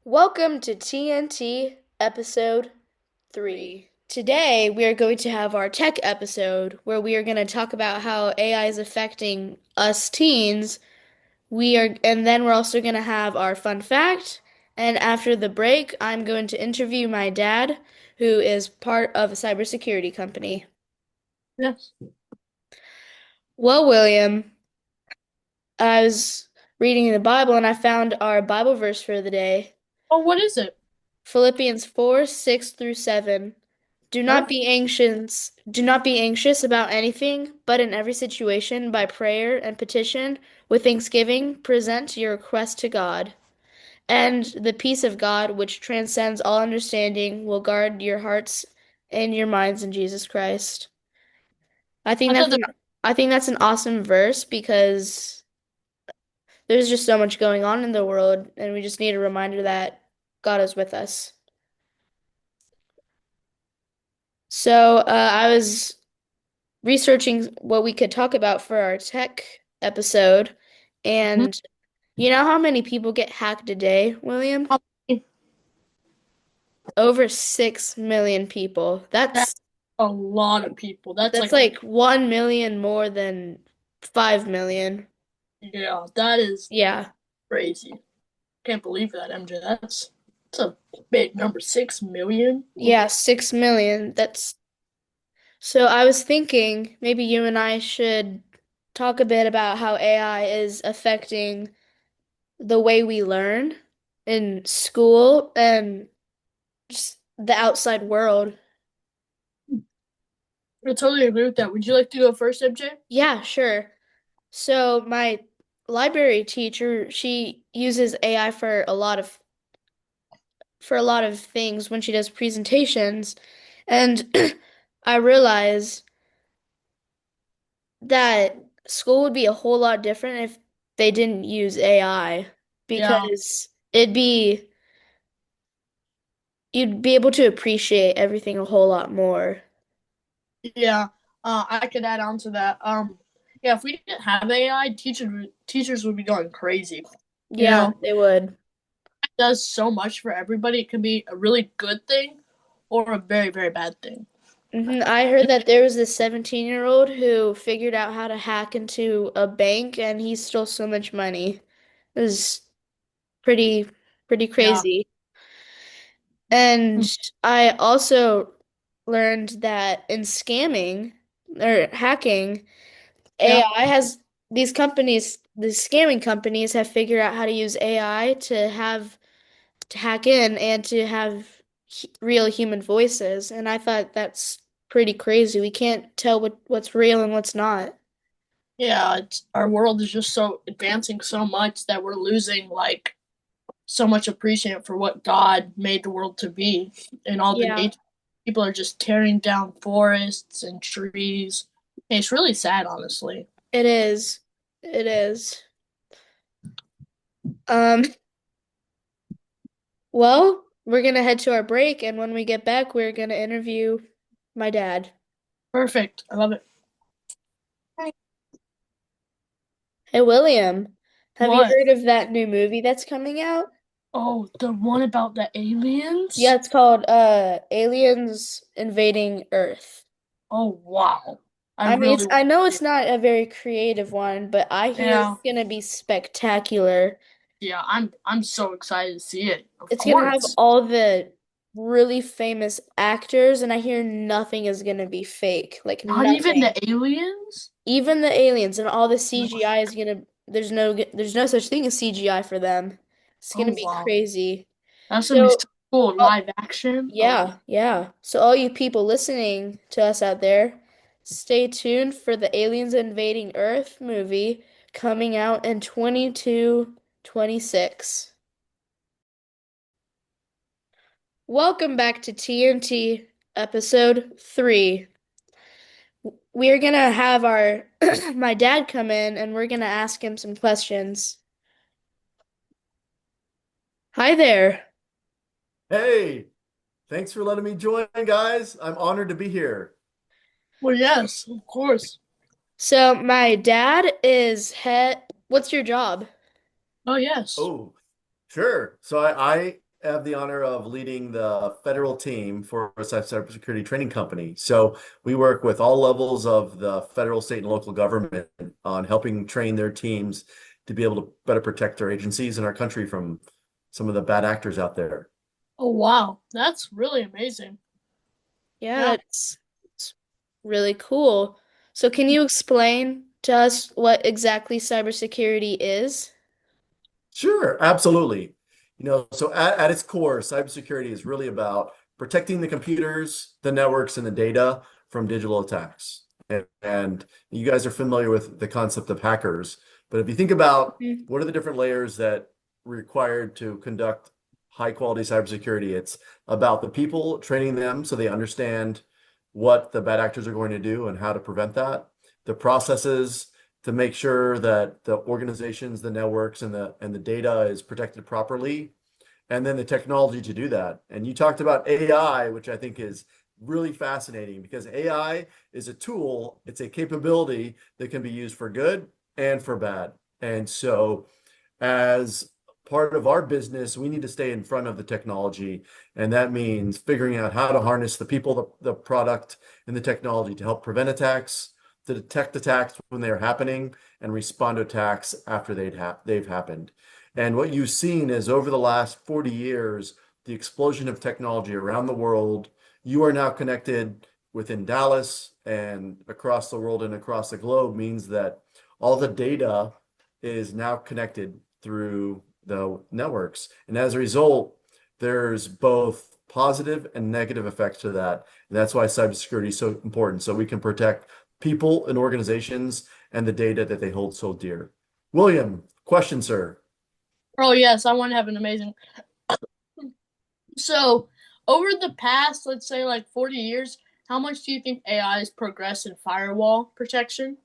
Welcome to TNT episode 3. Today we are going to have our tech episode where we are going to talk about how AI is affecting us teens. And then we're also going to have our fun fact. And after the break, I'm going to interview my dad, who is part of a cybersecurity company. Yes. Well, William, I was reading the Bible and I found our Bible verse for the day. Oh, what is it? Philippians 4, 6 through 7. Perfect. Do not be anxious about anything, but in every situation, by prayer and petition, with thanksgiving, present your request to God. And the peace of God, which transcends all understanding, will guard your hearts and your minds in Jesus Christ. I think I thought that's that. an I think that's an awesome verse because there's just so much going on in the world, and we just need a reminder that God is with us. So, I was researching what we could talk about for our tech episode. Mhm. And you know how many people get hacked a day, William? Oh, Over 6 million people. that's a lot of people. That's That's like a like 1 million more than 5 million. yeah. That is Yeah. crazy. Can't believe that, MJ. That's a big number. 6 million. Yeah, 6 million. That's so I was thinking maybe you and I should talk a bit about how AI is affecting the way we learn in school and just the outside world. I totally agree with that. Would you like to go first, MJ? Yeah, sure. So my library teacher, she uses AI for a lot of things when she does presentations, and I realize that school would be a whole lot different if they didn't use AI Yeah. because you'd be able to appreciate everything a whole lot more. Yeah. I could add on to that. Yeah. If we didn't have AI, teachers would be going crazy. You Yeah, know, they would. it does so much for everybody. It can be a really good thing or a very, very bad thing. I heard that there was this 17-year-old who figured out how to hack into a bank and he stole so much money. It was pretty pretty Yeah. crazy. And I also learned that in scamming or hacking, Yeah. AI has these scamming companies have figured out how to use AI to hack in and to have real human voices. And I thought that's pretty crazy. We can't tell what's real and what's not. Yeah, our world is just so advancing so much that we're losing like so much appreciation for what God made the world to be and all the Yeah, nature. People are just tearing down forests and trees. And it's really sad, honestly. it is. It is. Um, well, we're gonna head to our break, and when we get back, we're gonna interview my dad. Perfect. I love it. Hey, William, have you What? heard of that new movie that's coming out? Oh, the one about the Yeah, aliens? it's called Aliens Invading Earth. Oh, wow. I I mean, really want I know to see it's it. not a very creative one, but I hear Yeah. it's gonna be spectacular. Yeah, I'm so excited to see it. Of It's gonna have course. all the really famous actors, and I hear nothing is gonna be fake. Like Not even the nothing. aliens? Even the aliens and all the CGI is gonna there's no such thing as CGI for them. It's Oh, gonna be wow. crazy. That's gonna be so So, cool. uh, Live action. Oh, yeah, yeah. So all you people listening to us out there, stay tuned for the Aliens Invading Earth movie coming out in 2226. Welcome back to TNT episode 3. We are gonna have our my dad come in and we're gonna ask him some questions. Hi there. Hey, thanks for letting me join, guys. I'm honored to be here. well, yes, of course. So my dad is head. What's your job? Oh, yes. Oh, sure. So I have the honor of leading the federal team for a cybersecurity training company. So we work with all levels of the federal, state, and local government on helping train their teams to be able to better protect our agencies and our country from some of the bad actors out there. Oh wow, that's really amazing. Yeah, Yeah. it's really cool. So can you explain to us what exactly cybersecurity is? Sure, absolutely. So at its core, cybersecurity is really about protecting the computers, the networks, and the data from digital attacks. And you guys are familiar with the concept of hackers. But if you think about Mhm. what are the different layers that required to conduct high quality cybersecurity, it's about the people, training them so they understand what the bad actors are going to do and how to prevent that, the processes to make sure that the organizations, the networks, and the data is protected properly, and then the technology to do that. And you talked about AI, which I think is really fascinating because AI is a tool, it's a capability that can be used for good and for bad. And so, as part of our business, we need to stay in front of the technology. And that means figuring out how to harness the people, the product, and the technology to help prevent attacks, to detect attacks when they are happening, and respond to attacks after they've happened. And what you've seen is over the last 40 years, the explosion of technology around the world. You are now connected within Dallas and across the world and across the globe means that all the data is now connected through the networks. And as a result, there's both positive and negative effects to that. And that's why cybersecurity is so important. So we can protect people and organizations and the data that they hold so dear. William, question, sir. Oh yes, I want to have an amazing. So, over the past, let's say like 40 years, how much do you think AI has progressed in firewall protection?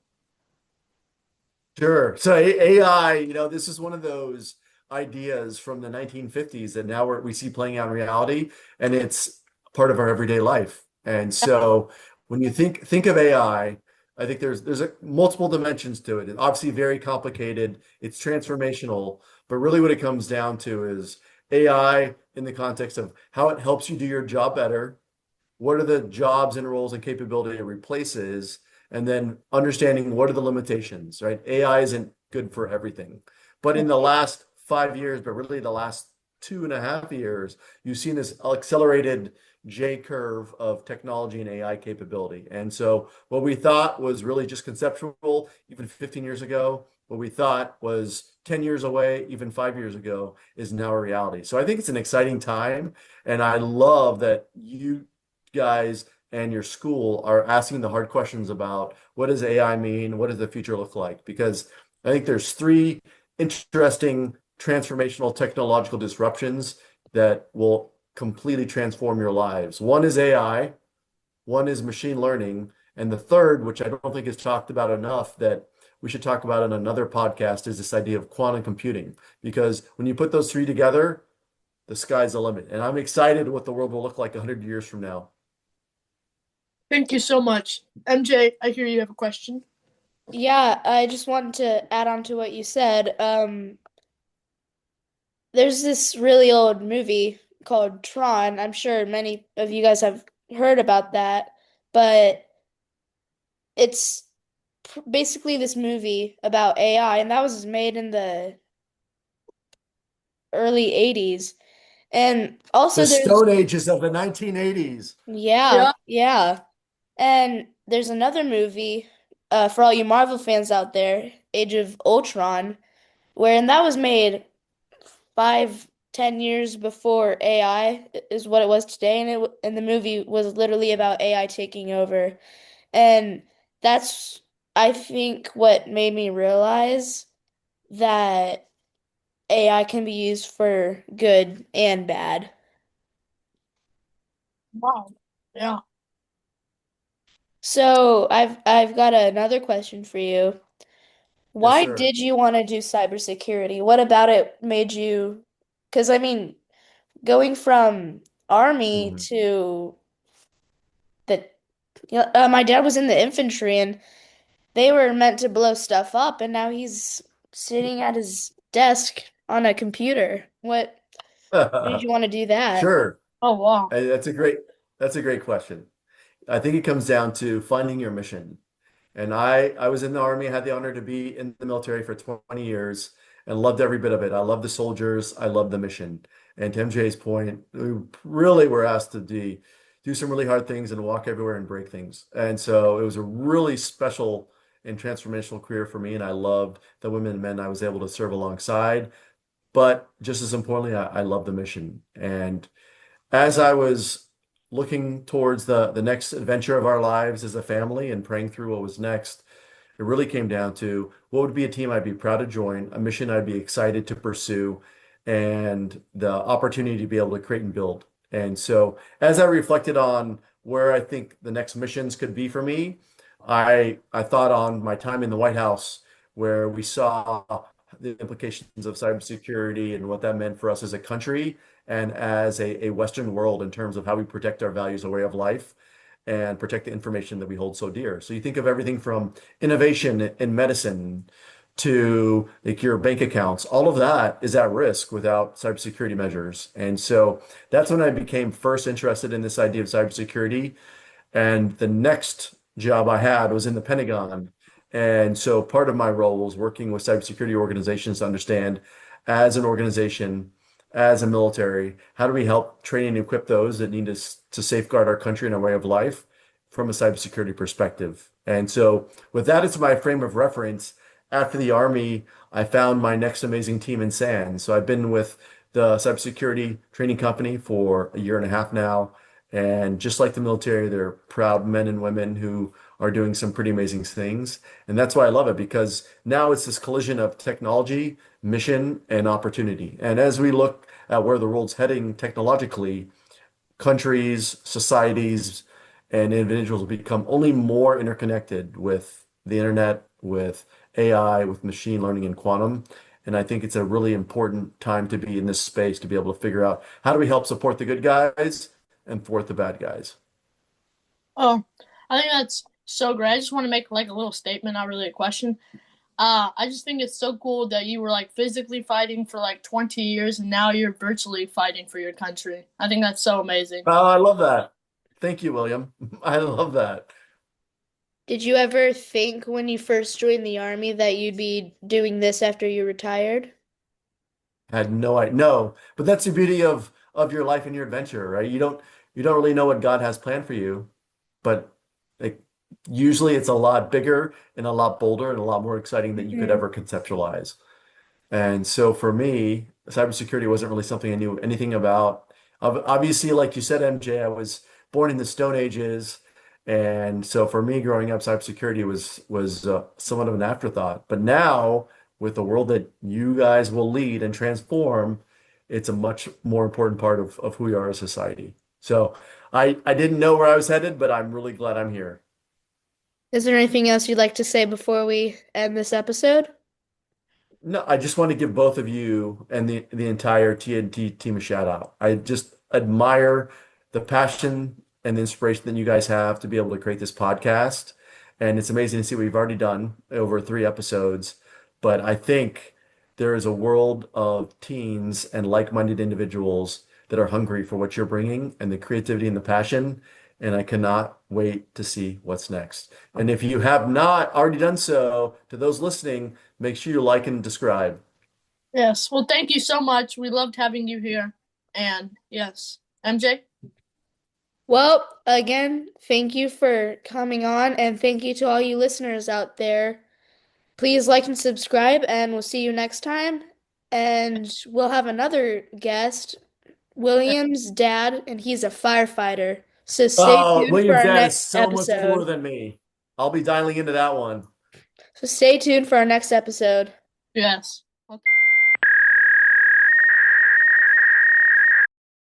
Sure. So AI, this is one of those ideas from the 1950s that now we see playing out in reality, and it's part of our everyday life. And so when you think of AI, I think there's multiple dimensions to it. It's obviously very complicated. It's transformational, but really what it comes down to is AI in the context of how it helps you do your job better. What are the jobs and roles and capability it replaces? And then understanding what are the limitations, right? AI isn't good for everything. But in the last 5 years, but really the last 2.5 years, you've seen this accelerated J curve of technology and AI capability. And so what we thought was really just conceptual, even 15 years ago, what we thought was 10 years away, even 5 years ago, is now a reality. So I think it's an exciting time. And I love that you guys and your school are asking the hard questions about what does AI mean? What does the future look like? Because I think there's three interesting transformational technological disruptions that will completely transform your lives. One is AI, one is machine learning, and the third, which I don't think is talked about enough, that we should talk about in another podcast, is this idea of quantum computing. Because when you put those three together, the sky's the limit. And I'm excited what the world will look like 100 years from now. Thank you so much. MJ, I hear you have a question. Yeah, I just wanted to add on to what you said. There's this really old movie called Tron. I'm sure many of you guys have heard about that, but it's basically this movie about AI, and that was made in the early 80s. And The also there's Stone Ages of the 1980s. yeah, Yeah. yeah. And there's another movie for all you Marvel fans out there, Age of Ultron, wherein that was made 5, 10 years before AI is what it was today, and and the movie was literally about AI taking over. And that's, I think, what made me realize that AI can be used for good and bad. Wow. Yeah. So I've got another question for you. Yes, Why sir. did you want to do cybersecurity? What about it made you? Because I mean, going from army Mhm. to the, my dad was in the infantry and they were meant to blow stuff up, and now he's sitting at his desk on a computer. What? Did you want to do that? Sure. Oh wow. That's a great question. I think it comes down to finding your mission. And I was in the Army, had the honor to be in the military for 20 years and loved every bit of it. I love the soldiers, I love the mission. And to MJ's point, we really were asked to do some really hard things and walk everywhere and break things. And so it was a really special and transformational career for me. And I loved the women and men I was able to serve alongside. But just as importantly, I love the mission. And as I was looking towards the next adventure of our lives as a family and praying through what was next, it really came down to what would be a team I'd be proud to join, a mission I'd be excited to pursue, and the opportunity to be able to create and build. And so, as I reflected on where I think the next missions could be for me, I thought on my time in the White House, where we saw the implications of cybersecurity and what that meant for us as a country and as a Western world in terms of how we protect our values and way of life and protect the information that we hold so dear. So you think of everything from innovation in medicine to like your bank accounts, all of that is at risk without cybersecurity measures. And so that's when I became first interested in this idea of cybersecurity. And the next job I had was in the Pentagon. And so part of my role was working with cybersecurity organizations to understand, as an organization, as a military, how do we help train and equip those that need to safeguard our country and our way of life from a cybersecurity perspective. And so with that as my frame of reference, after the Army, I found my next amazing team in SANS. So I've been with the cybersecurity training company for a year and a half now. And just like the military, they're proud men and women who are doing some pretty amazing things. And that's why I love it, because now it's this collision of technology, mission, and opportunity. And as we look at where the world's heading technologically, countries, societies, and individuals will become only more interconnected with the internet, with AI, with machine learning and quantum. And I think it's a really important time to be in this space to be able to figure out how do we help support the good guys and thwart the bad guys. Oh, I think that's so great. I just want to make like a little statement, not really a question. I just think it's so cool that you were like physically fighting for like 20 years and now you're virtually fighting for your country. I think that's so amazing. Oh, I love that. Thank you, William. I love that. Did you ever think when you first joined the army that you'd be doing this after you retired? I had no idea. No, but that's the beauty of your life and your adventure, right? You don't really know what God has planned for you, but like usually it's a lot bigger and a lot bolder and a lot more exciting than you could Mhm. ever conceptualize. And so for me, cybersecurity wasn't really something I knew anything about. Obviously, like you said, MJ, I was born in the Stone Ages, and so for me, growing up, cybersecurity was somewhat of an afterthought. But now, with the world that you guys will lead and transform, it's a much more important part of who we are as a society. So I didn't know where I was headed, but I'm really glad I'm here. Is there anything else you'd like to say before we end this episode? No, I just want to give both of you and the entire TNT team a shout out. I just admire the passion and the inspiration that you guys have to be able to create this podcast. And it's amazing to see what we've already done over 3 episodes. But I think there is a world of teens and like-minded individuals that are hungry for what you're bringing and the creativity and the passion. And I cannot wait to see what's next. And if you have not already done so, to those listening, make sure you like and subscribe. Yes. Well, thank you so much. We loved having you here. And yes, MJ? Well, again, thank you for coming on, and thank you to all you listeners out there. Please like and subscribe, and we'll see you next time. And we'll have another guest, William's dad, and he's a firefighter. So stay Oh, tuned for William's our dad is next so much cooler episode. than me. I'll be dialing into that one. So stay tuned for our next episode. Yes.